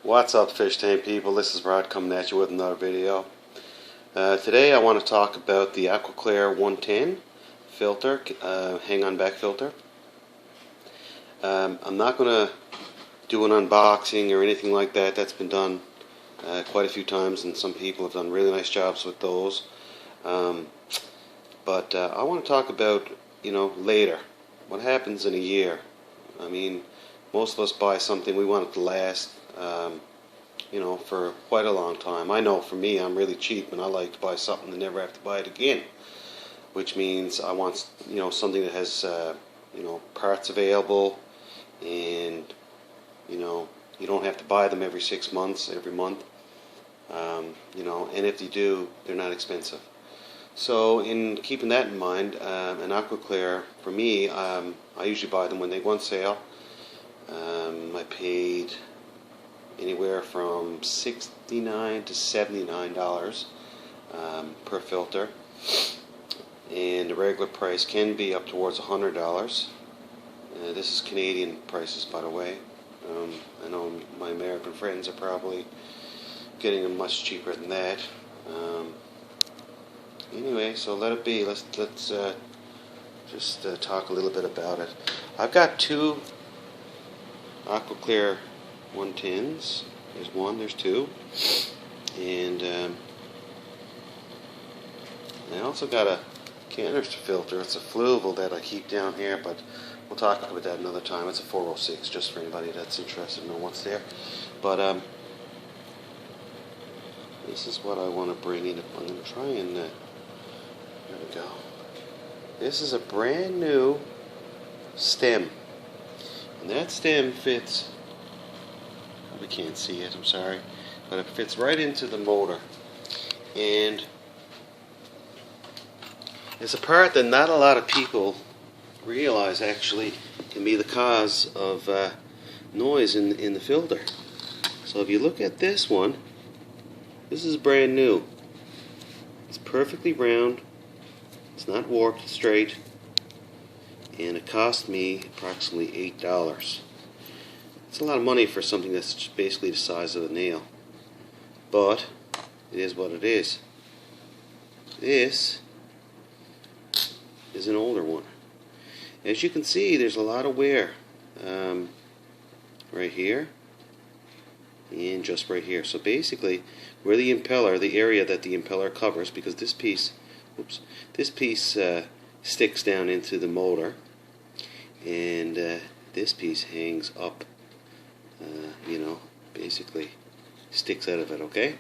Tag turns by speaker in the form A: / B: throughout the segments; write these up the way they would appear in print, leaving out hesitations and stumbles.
A: What's up, fish tank people? This is Rod coming at you with another video. Today I want to talk about the Aquaclear 110 filter, hang-on back filter. I'm not going to do an unboxing or anything like that. That's been done quite a few times, and some people have done really nice jobs with those. But I want to talk about, later. What happens in a year? I mean, most of us buy something, we want it to last, for quite a long time. I know for me, I'm really cheap and I like to buy something and never have to buy it again. Which means I want, something that has, parts available, and, you don't have to buy them every 6 months, every month. And if you do, they're not expensive. So in keeping that in mind, an Aquaclear, for me, I usually buy them when they go on sale. I paid anywhere from $69 to $79 per filter, and the regular price can be up towards $100. This is Canadian prices, by the way. I know my American friends are probably getting them much cheaper than that. Anyway, so let it be. Let's just talk a little bit about it. I've got two Aquaclear 110s. There's one, there's two, and I also got a canister filter. It's a fluval that I keep down here, but we'll talk about that another time. It's a 406, just for anybody that's interested in what's there. But this is what I want to bring in. I'm going to try and there we go. This is a brand new stem, and that stem fits. We can't see it, I'm sorry, but it fits right into the motor, and it's a part that not a lot of people realize actually can be the cause of noise in the filter. So if you look at this one, this is brand new. It's perfectly round, it's not warped, straight, and it cost me approximately $8. It's a lot of money for something that's basically the size of a nail, but it is what it is. This is an older one. As you can see, there's a lot of wear right here and just right here. So basically, where the impeller, the area that the impeller covers, because this piece, sticks down into the motor, and this piece hangs up. Basically sticks out of it, okay?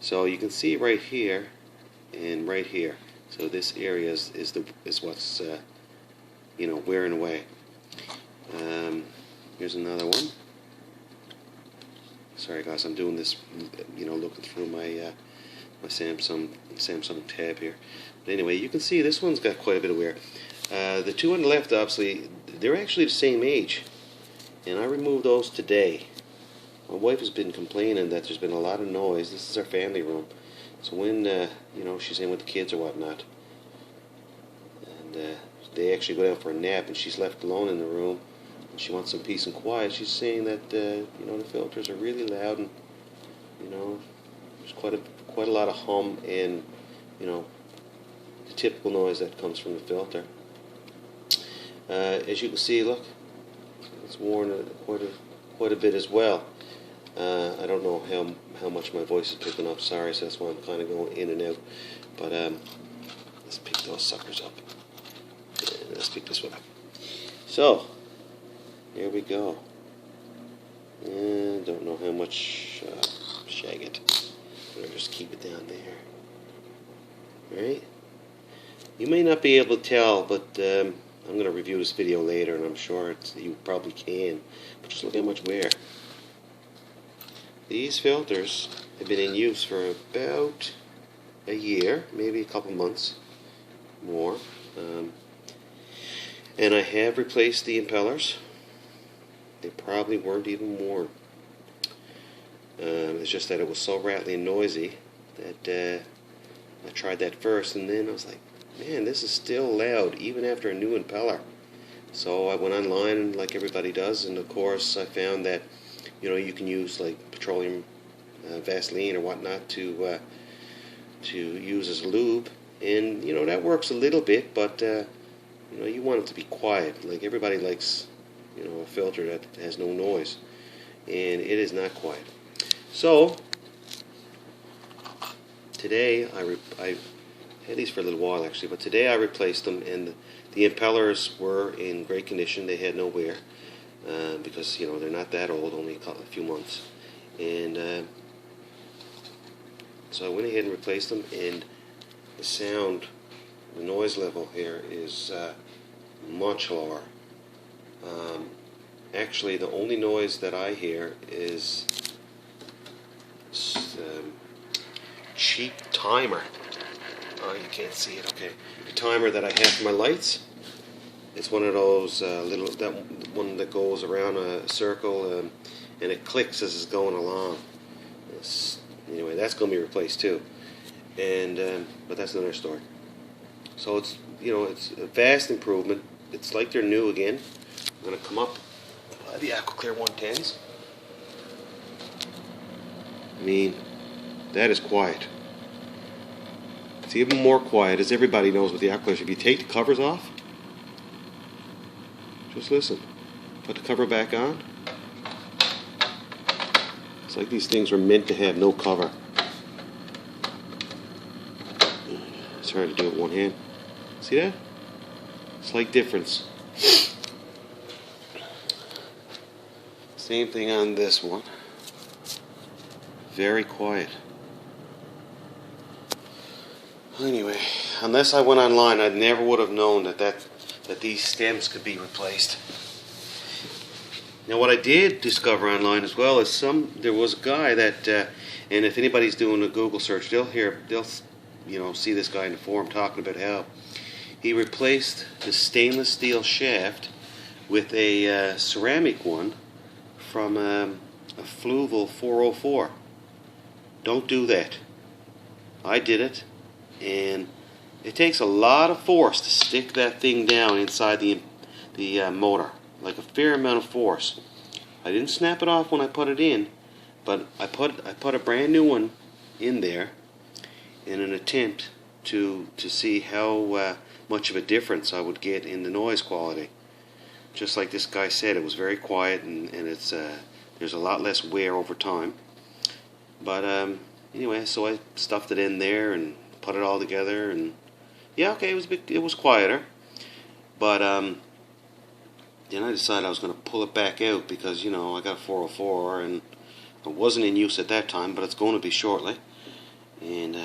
A: So you can see right here and right here. So this area is what's wearing away. Here's another one. Sorry guys, I'm doing this, looking through my my Samsung tab here. But anyway, you can see this one's got quite a bit of wear. The two on the left, obviously, they're actually the same age, and I removed those today. My wife has been complaining that there's been a lot of noise. This is our family room. So when, she's in with the kids or whatnot, and they actually go down for a nap, and she's left alone in the room, and she wants some peace and quiet, she's saying that, the filters are really loud, and, there's quite a lot of hum and, the typical noise that comes from the filter. As you can see, look, it's worn quite a bit as well. I don't know how much my voice is picking up, sorry, so that's why I'm kind of going in and out. But let's pick those suckers up. And let's pick this one up. So, here we go. And don't know how much shag it. But I'll just keep it down there. Alright? You may not be able to tell, but I'm going to review this video later, and I'm sure you probably can. But just look how much wear. These filters have been in use for about a year, maybe a couple months more. And I have replaced the impellers. They probably weren't even worn. It's just that it was so rattly and noisy that I tried that first, and then I was like, man, this is still loud even after a new impeller. So I went online like everybody does, and of course I found that You know, you can use like petroleum Vaseline or whatnot to use as lube, and you know that works a little bit, but you know, you want it to be quiet. Like everybody likes, you know, a filter that has no noise, and it is not quiet. So today I had these for a little while actually, but today I replaced them, and the impellers were in great condition. They had no wear because you know they're not that old, only a few months, and so I went ahead and replaced them, and the sound, the noise level here is much lower. Actually, the only noise that I hear is cheap timer. Oh, you can't see it. Okay, the timer that I have for my lights. It's one of those that one that goes around a circle, and it clicks as it's going along. Anyway, that's going to be replaced too, and but that's another story. So it's, you know, it's a vast improvement. It's like they're new again. I'm going to come up by the Aquaclear 110s. I mean, that is quiet. It's even more quiet, as everybody knows with the Aquaclear. If you take the covers off, just listen. Put the cover back on. It's like these things were meant to have no cover. It's hard to do it with one hand. See that? Slight difference. Same thing on this one. Very quiet. Anyway, unless I went online, I never would have known that these stems could be replaced. Now, what I did discover online as well is there was a guy that, and if anybody's doing a Google search, they'll you know, see this guy in the forum talking about how he replaced the stainless steel shaft with a ceramic one from a Fluval 404. Don't do that. I did it, and it takes a lot of force to stick that thing down inside the motor, like a fair amount of force. I didn't snap it off when I put it in, but I put a brand new one in there in an attempt to see how much of a difference I would get in the noise quality. Just like this guy said, it was very quiet, and it's there's a lot less wear over time. But anyway, so I stuffed it in there and put it all together, and yeah, okay, it was quieter. But then I decided I was going to pull it back out because, you know, I got a 404 and it wasn't in use at that time, but it's going to be shortly. And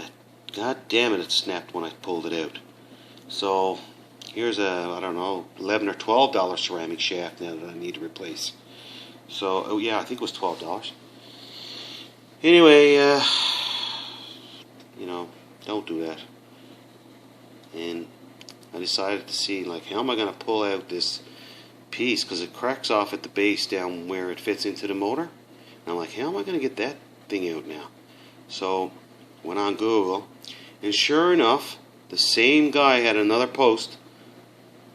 A: god damn it, it snapped when I pulled it out. So here's a, I don't know, $11 or $12 ceramic shaft now that I need to replace. So, oh yeah, I think it was $12. Anyway, you know, don't do that. And I decided to see, like, how am I going to pull out this piece, because it cracks off at the base down where it fits into the motor. And I'm like, how am I going to get that thing out now? So went on Google, and sure enough, the same guy had another post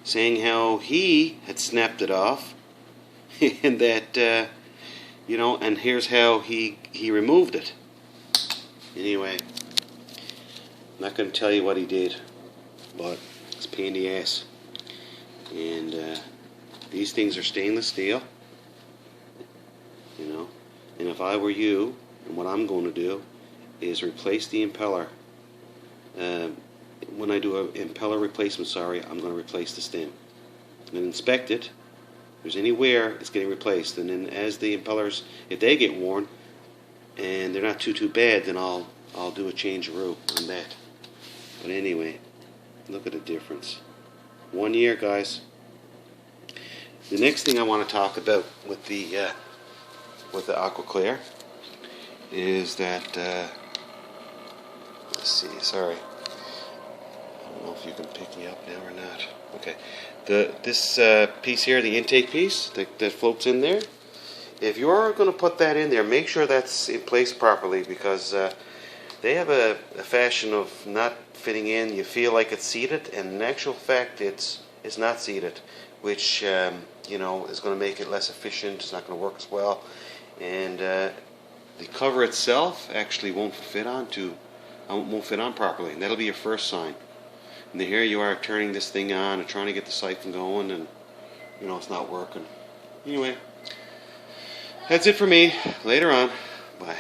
A: saying how he had snapped it off, and that you know, and here's how he removed it. Anyway, I'm not going to tell you what he did, but it's a pain in the ass. And these things are stainless steel, you know, and if I were you, and what I'm going to do is replace the impeller. When I do an impeller replacement, I'm going to replace the stem. I'm going to inspect it. If there's any wear, it's getting replaced. And then as the impellers, if they get worn and they're not too bad, then I'll do a change of route on that. But anyway, look at the difference. 1 year, guys. The next thing I want to talk about with the Aquaclear is that let's see. Sorry, I don't know if you can pick me up now or not. Okay, this piece here, the intake piece that floats in there. If you are going to put that in there, make sure that's in place properly, because they have a fashion of not fitting in. You feel like it's seated, and in actual fact, it's not seated, which you know, is going to make it less efficient. It's not going to work as well, and the cover itself actually won't fit on properly, and that'll be your first sign. And then here you are turning this thing on and trying to get the siphon going, and it's not working. Anyway, that's it for me. Later on. Bye.